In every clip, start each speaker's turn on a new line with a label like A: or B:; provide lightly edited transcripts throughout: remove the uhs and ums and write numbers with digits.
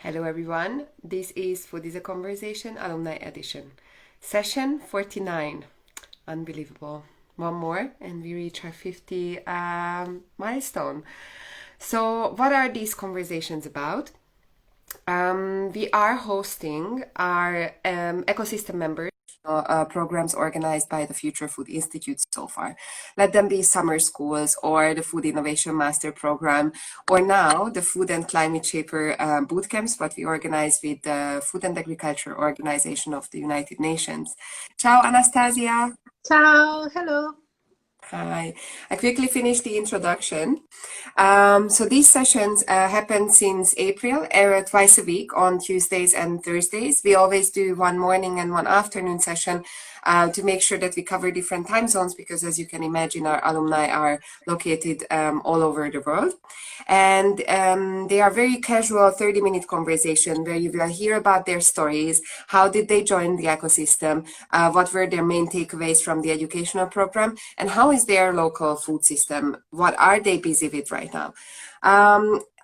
A: Hello everyone, this is Food is a Conversation Alumni Edition. Session 49. Unbelievable. One more and we reach our 50 milestone. So what are these conversations about? We are hosting our ecosystem members programs organized by the Future Food Institute so far. Let them be summer schools or the Food Innovation Master Program, or now the Food and Climate Shaper Bootcamps, what we organize with the Food and Agriculture Organization of the United Nations. Ciao, Anastasia.
B: Ciao, hello.
A: Hi. I quickly finished the introduction. So these sessions happen since April, twice a week on Tuesdays and Thursdays. We always do one morning and one afternoon session to make sure that we cover different time zones because, as you can imagine, our alumni are located all over the world. And they are very casual 30-minute conversation where you will hear about their stories, how did they join the ecosystem, what were their main takeaways from the educational program, and how is their local food system, what are they busy with right now.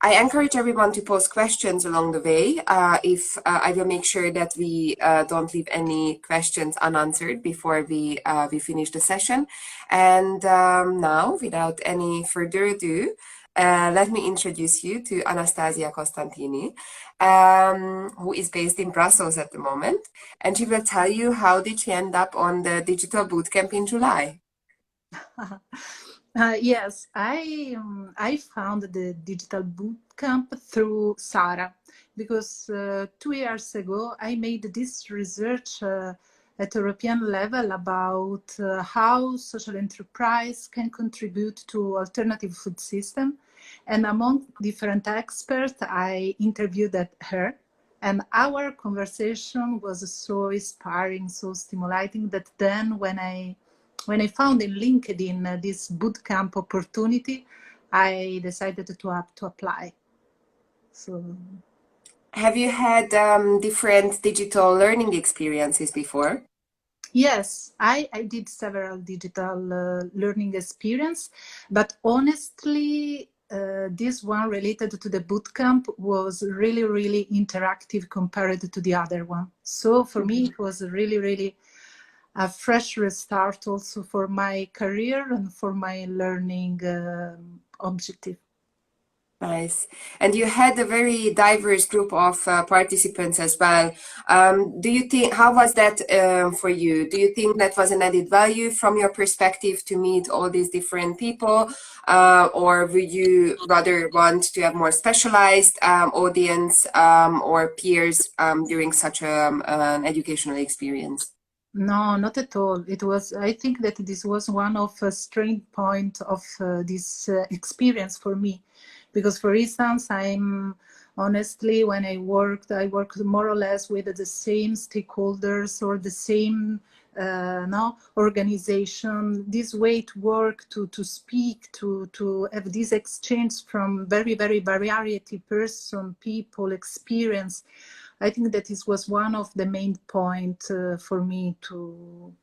A: I encourage everyone to post questions along the way. I will make sure that we don't leave any questions unanswered before we finish the session. And now, without any further ado, let me introduce you to Anastasia Costantini, who is based in Brussels at the moment, and she will tell you how did she end up on the digital bootcamp in July.
B: Yes, I found the digital bootcamp through Sarah because 2 years ago I made this research at European level about how social enterprise can contribute to alternative food system, and among different experts I interviewed her, and our conversation was so inspiring, so stimulating that then when I found in LinkedIn this bootcamp opportunity, I decided to apply. So
A: Have you had different digital learning experiences before?
B: yes, I did several digital learning experience, but honestly, this one related to the bootcamp was really, really interactive compared to the other one. So for me, it was really a fresh restart also for my career and for my learning objective.
A: Nice. And you had a very diverse group of participants as well. Do you think, how was that for you? Do you think that was an added value from your perspective to meet all these different people? Or would you rather want to have more specialized audience or peers during such an educational experience?
B: No, not at all. It was, I think that this was one of a strength point of this experience for me. Because for instance, I'm honestly, when I worked more or less with the same stakeholders or the same no organization. This way to work, to speak, to have this exchange from very variety person, people, experience. I think that this was one of the main point for me to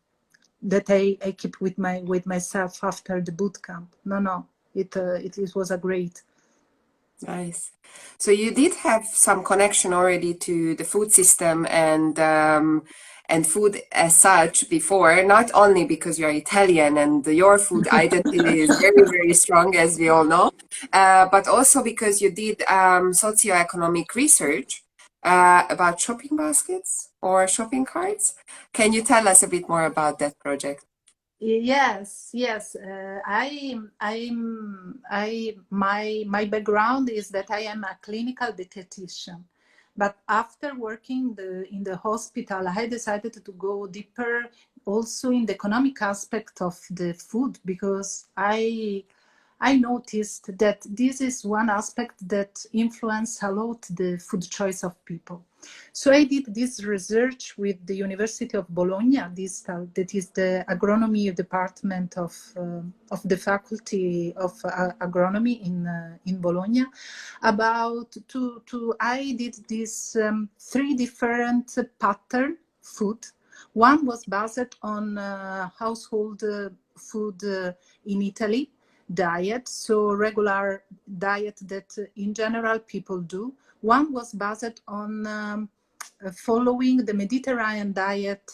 B: that I keep with myself after the boot camp. No, it was a great.
A: Nice. So you did have some connection already to the food system and food as such before, not only because you're Italian and your food identity is very strong, as we all know, but also because you did socioeconomic research about shopping baskets or shopping carts. Can you tell us a bit more about that project?
B: Yes. My background is that I am a clinical dietitian, but after working in the hospital, I decided to go deeper also in the economic aspect of the food because I noticed that this is one aspect that influence a lot the food choice of people. So I did this research with the University of Bologna, that is the agronomy department of the faculty of agronomy in Bologna. About I did this three different pattern food. One was based on household food in Italy. diet, so regular diet that in general people do. One was based on following the Mediterranean diet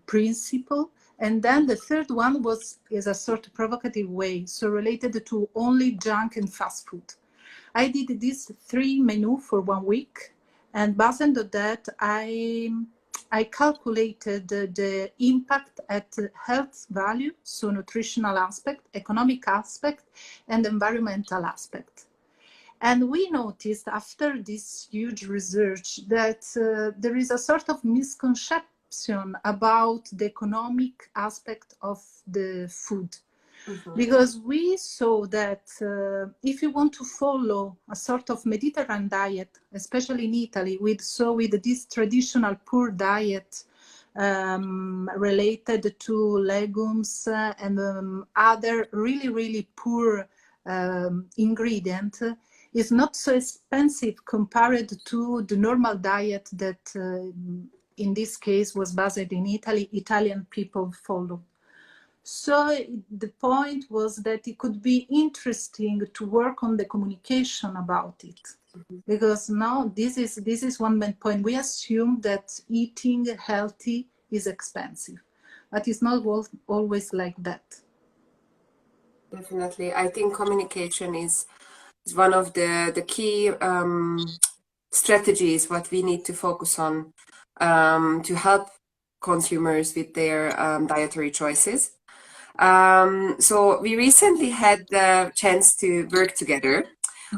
B: principle. And then the third one is a sort of provocative way, so related to only junk and fast food. I did these 3 menus for 1 week, and based on that, I calculated the impact at health value, so nutritional aspect, economic aspect, and environmental aspect. And we noticed after this huge research that there is a sort of misconception about the economic aspect of the food. Because we saw that if you want to follow a sort of Mediterranean diet, especially in Italy, with this traditional poor diet related to legumes and other really, really poor ingredient, is not so expensive compared to the normal diet that in this case was based in Italy, Italian people follow. So the point was that it could be interesting to work on the communication about it, because now this is one main point. We assume that eating healthy is expensive, but it's not always like that.
A: Definitely, I think communication is one of the key strategies what we need to focus on to help consumers with their dietary choices. So we recently had the chance to work together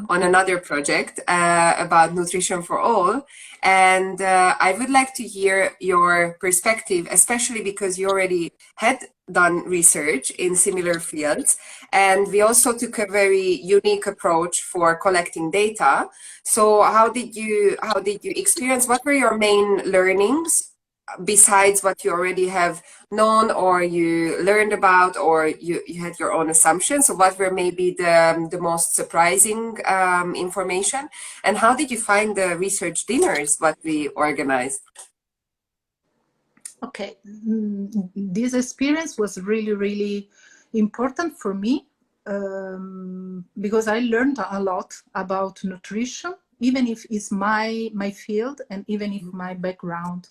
A: on another project about nutrition for all. And I would like to hear your perspective, especially because you already had done research in similar fields. And we also took a very unique approach for collecting data. So how did you experience, what were your main learnings besides what you already have known or you learned about, or you had your own assumptions? So what were maybe the most surprising information, and how did you find the research dinners what we organized?
B: Okay, this experience was really, really important for me because I learned a lot about nutrition, even if it's my field and even if my background.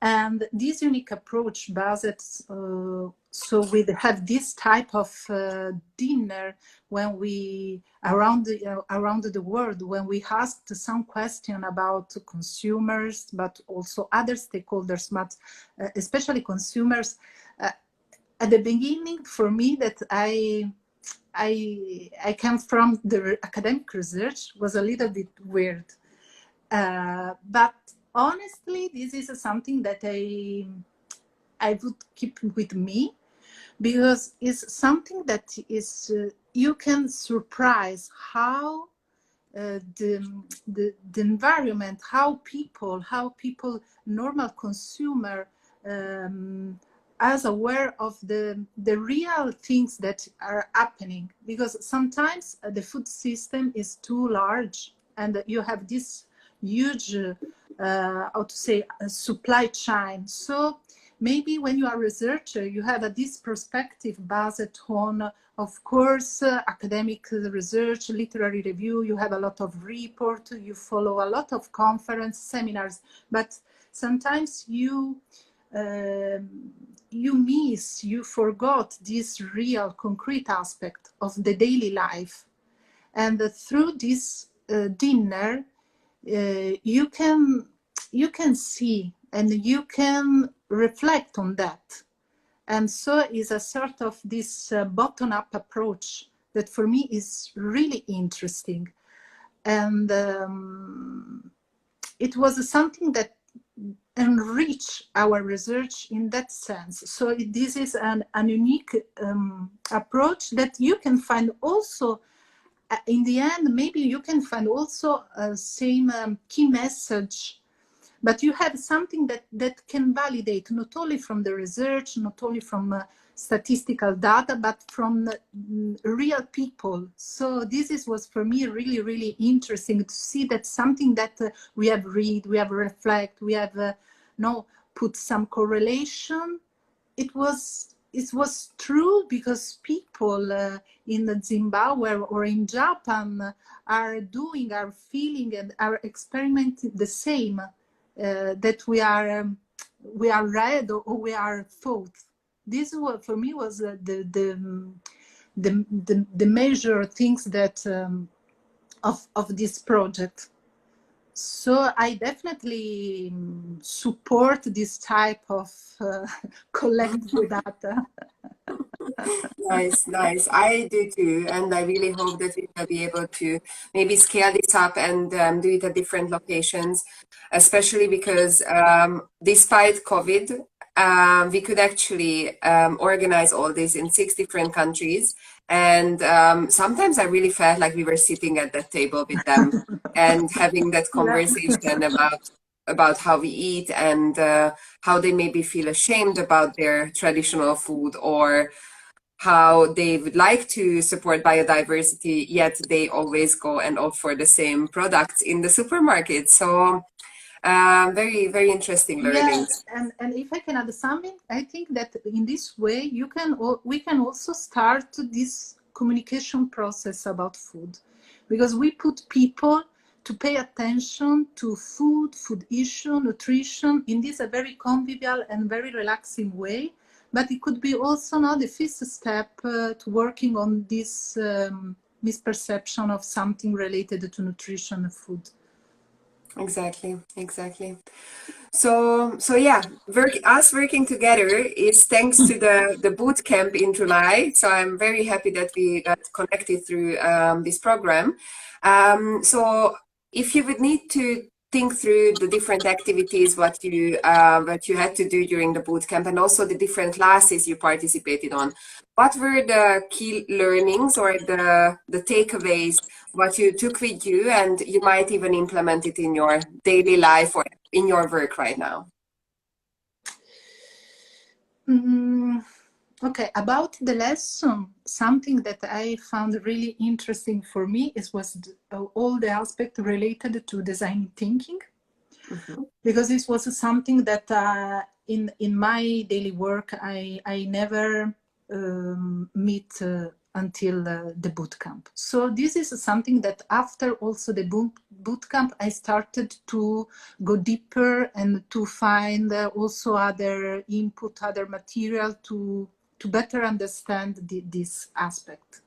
B: And this unique approach based, so we have this type of dinner when we, around the world, when we asked some question about consumers, but also other stakeholders, but especially consumers. At the beginning, for me, that I came from the academic research was a little bit weird. But honestly, this is something that I would keep with me, because it's something that is you can surprise how the environment, how people, normal consumer, as aware of the real things that are happening, because sometimes the food system is too large and you have this huge how to say supply chain. So maybe when you are a researcher, you have this perspective based on, of course, academic research, literary review. You have a lot of report, you follow a lot of conference, seminars, but sometimes you forgot this real concrete aspect of the daily life. And through this dinner, you can see and you can reflect on that. And so is a sort of this bottom-up approach that for me is really interesting. And it was something that enrich our research in that sense. So this is an unique approach that you can find also in the end. Maybe you can find also same key message, but you have something that can validate not only from the research, not only from statistical data, but from real people. So this was for me really, really interesting to see that something that we have read, we have reflect, we have put some correlation. It was it was true because people in Zimbabwe or in Japan are feeling and are experimenting the same that we are read or we are thought. This was, for me, was the major things that of this project. So I definitely support this type of collective data.
A: Nice, nice. I do too, and I really hope that we will be able to maybe scale this up and do it at different locations, especially because despite COVID, we could actually organize all this in 6 different countries. And sometimes I really felt like we were sitting at that table with them and having that
B: Yeah.
A: conversation about how we eat and how they maybe feel ashamed about their traditional food, or how they would like to support biodiversity, yet they always go and opt for the same products in the supermarket. So very, very interesting
B: Yeah,
A: learnings.
B: and if I can add something, I think that in this way we can also start this communication process about food, because we put people to pay attention to food issue, nutrition in this a very convivial and very relaxing way. But it could be also now the first step to working on this misperception of something related to nutrition and food.
A: Exactly, exactly. So yeah, us working together is thanks to the boot camp in July. So I'm very happy that we got connected through this program. So if you would need to think through the different activities what you had to do during the boot camp, and also the different classes you participated on, what were the key learnings or the takeaways what you took with you, and you might even implement it in your daily life or in your work right now?
B: Okay, about the lesson, something that I found really interesting for me was all the aspect related to design thinking,
A: Mm-hmm.
B: because this was something that in my daily work I never meet until the boot camp. So this is something that after also the boot camp I started to go deeper and to find also other input, other material to better understand this aspect.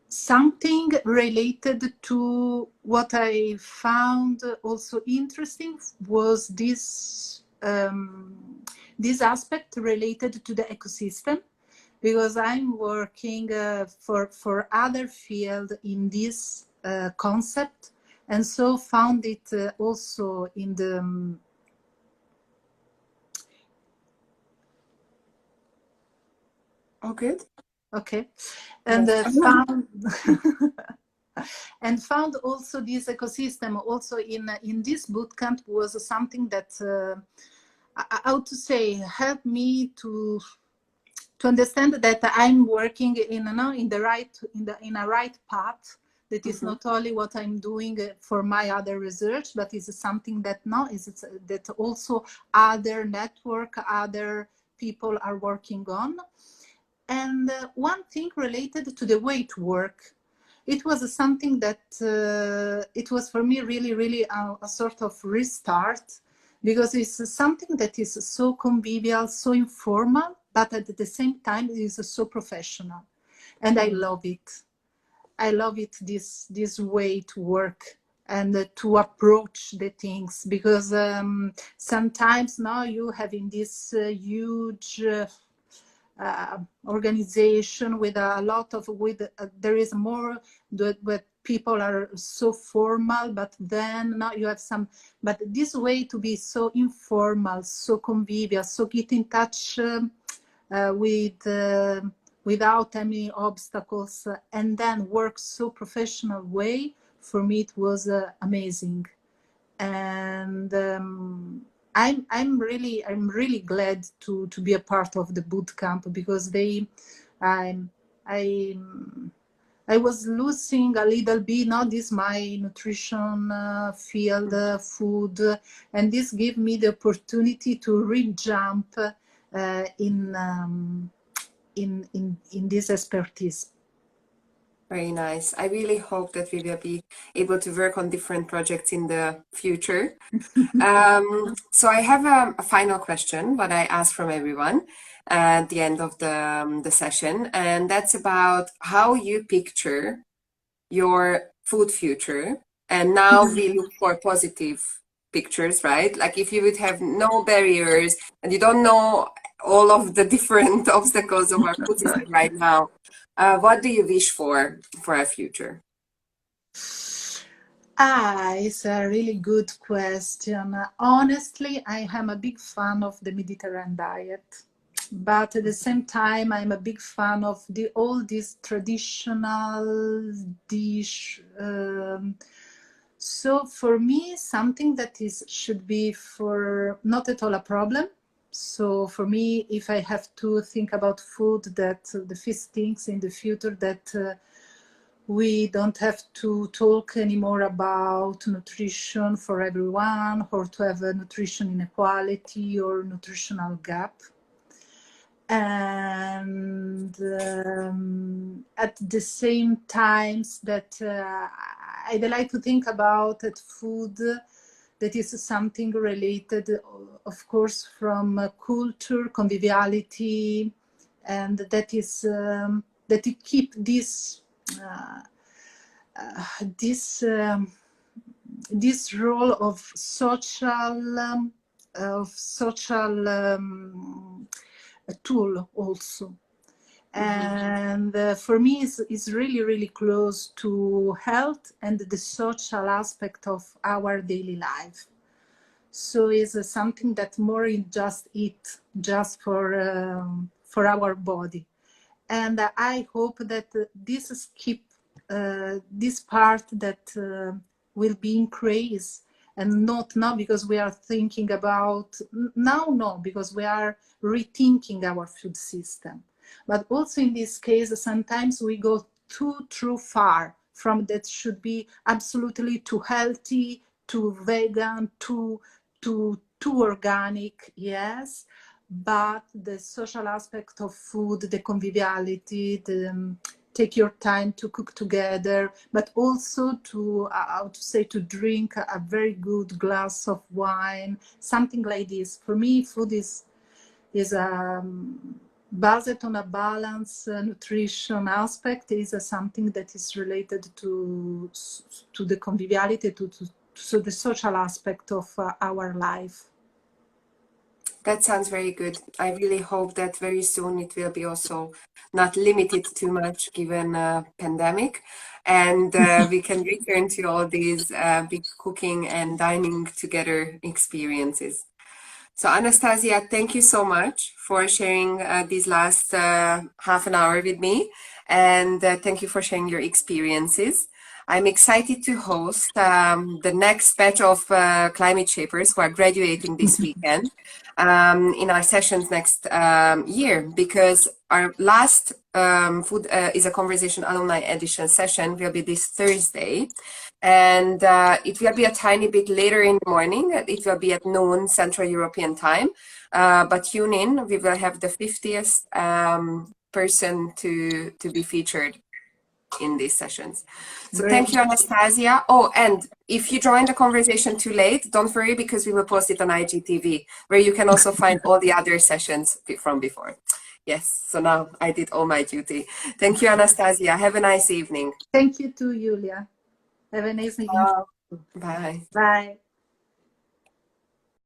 B: Something related to what I found also interesting was this aspect related to the ecosystem, because I'm working for other field in this concept, and so found it also in the
A: Oh, good.
B: okay, and
A: Yes.
B: found and found also this ecosystem also in this bootcamp was something that how to say helped me to understand that I'm working in a right path, that is
A: Mm-hmm.
B: not only what I'm doing for my other research, but is something that now is that also other network, other people are working on. And one thing related to the way to work, it was something that it was for me really, really a sort of restart, because it's something that is so convivial, so informal, but at the same time it is so professional. And I
A: Mm-hmm.
B: love it. I love it, this way to work and to approach the things, because sometimes now you having this huge organization with a lot of there is more where people are so formal, but then now you have some, but this way to be so informal, so convivial, so get in touch with without any obstacles, and then work so professional way, for me it was amazing. And I'm really glad to be a part of the boot camp, because they I I was losing a little bit, now this my nutrition field, food, and this gave me the opportunity to re-jump in this expertise.
A: Very nice. I really hope that we will be able to work on different projects in the future. So I have a final question, what I ask from everyone at the end of the session, and that's about how you picture your food future. And now we look for positive pictures, right? Like if you would have no barriers and you don't know all of the different obstacles of our food system right now, what do you wish for our future?
B: It's a really good question. Honestly, I am a big fan of the Mediterranean diet, but at the same time, I'm a big fan of all these traditional dish. So for me, something that should be for not at all a problem. So for me, if I have to think about food, that the first things in the future that we don't have to talk anymore about nutrition for everyone or to have a nutrition inequality or nutritional gap. And at the same times that I'd like to think about that food that is something related, of course, from culture, conviviality, and that is that you keep this this role of social tool also. And for me is really close to health and the social aspect of our daily life. So it's something that more in just eat just for our body. And I hope that this keep this part that will be increased, and not now because we are thinking about now, no, because we are rethinking our food system. But also in this case, sometimes we go too far from that should be absolutely too healthy, too vegan, too organic, yes. But the social aspect of food, the conviviality, the take your time to cook together, but also to how to say, to drink a very good glass of wine, something like this. For me, food is based on a balanced nutrition aspect, is something that is related to the conviviality, to the social aspect of our life.
A: That sounds very good. I really hope that very soon it will be also not limited too much given pandemic, and we can return to all these big cooking and dining together experiences. So Anastasia, thank you so much for sharing these last half an hour with me, and thank you for sharing your experiences. I'm excited to host the next batch of climate shapers who are graduating this weekend in our sessions next year, because our last Food is a Conversation Alumni Edition session will be this Thursday. And it will be a tiny bit later in the morning. It will be at noon Central European time. But tune in, we will have the 50th person to be featured in these sessions. So thank you, Anastasia. Oh, and if you join the conversation too late, don't worry, because we will post it on IGTV, where you can also find all the other sessions from before. Yes, so now I did all my duty. Thank you, Anastasia. Have a nice evening.
B: Thank you too, Julia. Have a nice evening.
A: Bye.
B: Bye.